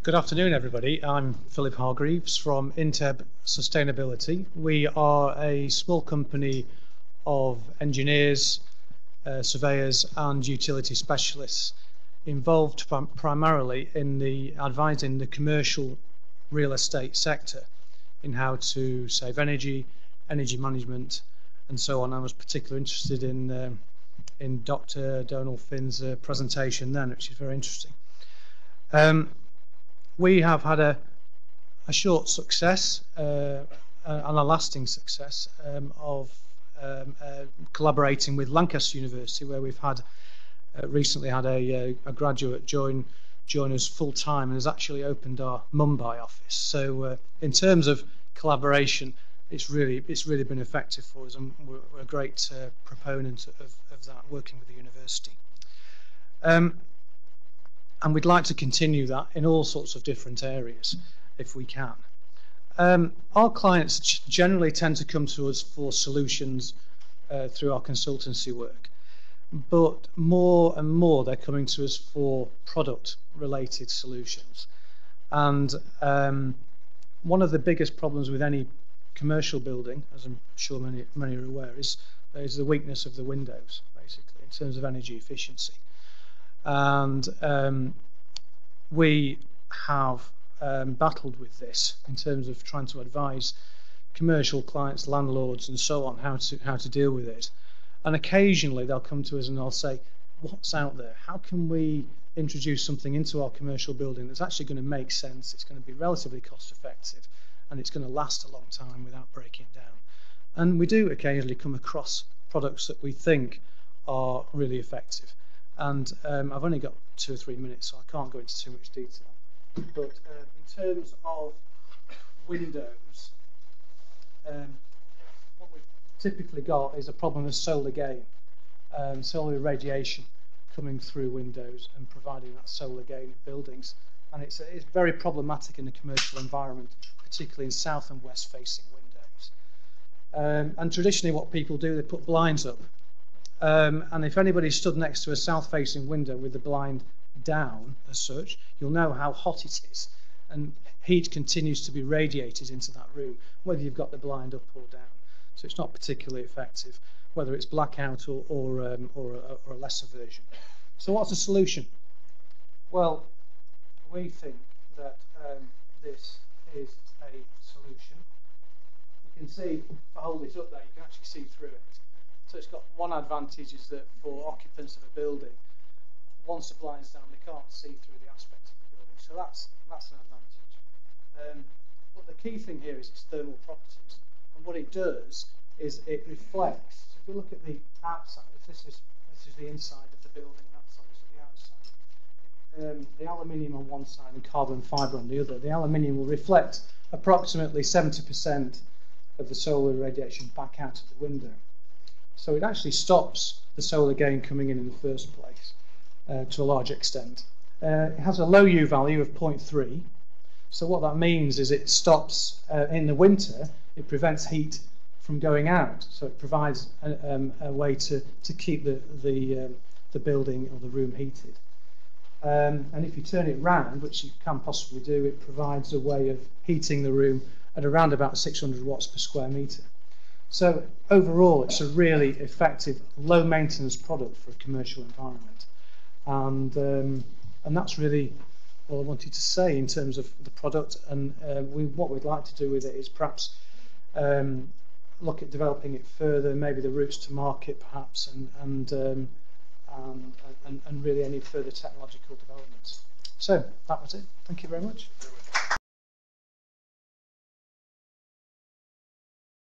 Good afternoon, everybody. I'm Philip Hargreaves from Inteb Sustainability. We are a small company of engineers, surveyors and utility specialists involved primarily in advising the commercial real estate sector in how to save energy, energy management and so on. I was particularly interested in Dr. Donald Finn's presentation then, which is very interesting. We have had a short success and a lasting success of collaborating with Lancaster University, where we've had recently had a graduate join us full time and has actually opened our Mumbai office. So in terms of collaboration, it's really been effective for us, and we're a great proponent of that, working with the university. And we'd like to continue that in all sorts of different areas if we can. Our clients generally tend to come to us for solutions through our consultancy work, but more and more they're coming to us for product-related solutions. And one of the biggest problems with any commercial building, as I'm sure many are aware, is the weakness of the windows, basically, in terms of energy efficiency. And we have battled with this in terms of trying to advise commercial clients, landlords and so on how to deal with it. And occasionally they'll come to us and they'll say, what's out there? How can we introduce something into our commercial building that's actually going to make sense, it's going to be relatively cost effective, and it's going to last a long time without breaking down? And we do occasionally come across products that we think are really effective. And I've only got 2 or 3 minutes, so I can't go into too much detail. But in terms of windows, what we've typically got is a problem of solar gain, solar irradiation coming through windows and providing that solar gain in buildings. And it's very problematic in the commercial environment, particularly in south and west facing windows. And traditionally what people do, they put blinds up. And if anybody stood next to a south-facing window with the blind down, as such, you'll know how hot it is, and heat continues to be radiated into that room, whether you've got the blind up or down. So it's not particularly effective, whether it's blackout or a lesser version. So what's the solution? Well, we think that this is a solution. You can see, if I hold it up there, you can actually see through it. So it's got one advantage is that for occupants of a building, once the blind's down, they can't see through the aspect of the building. So that's an advantage. But the key thing here is its thermal properties. And what it does is it reflects. So if you look at the outside, if this is the inside of the building, and that's obviously the outside. The aluminium on one side and carbon fibre on the other. The aluminium will reflect approximately 70% of the solar radiation back out of the window. So it actually stops the solar gain coming in the first place to a large extent. It has a low U value of 0.3. So what that means is it stops, in the winter, it prevents heat from going out. So it provides a way to keep the building or the room heated. And if you turn it round, which you can possibly do, it provides a way of heating the room at around about 600 watts per square metre. So overall, it's a really effective, low-maintenance product for a commercial environment, and that's really all I wanted to say in terms of the product. And what we'd like to do with it is perhaps look at developing it further, maybe the routes to market, perhaps, and really any further technological developments. So that was it. Thank you very much.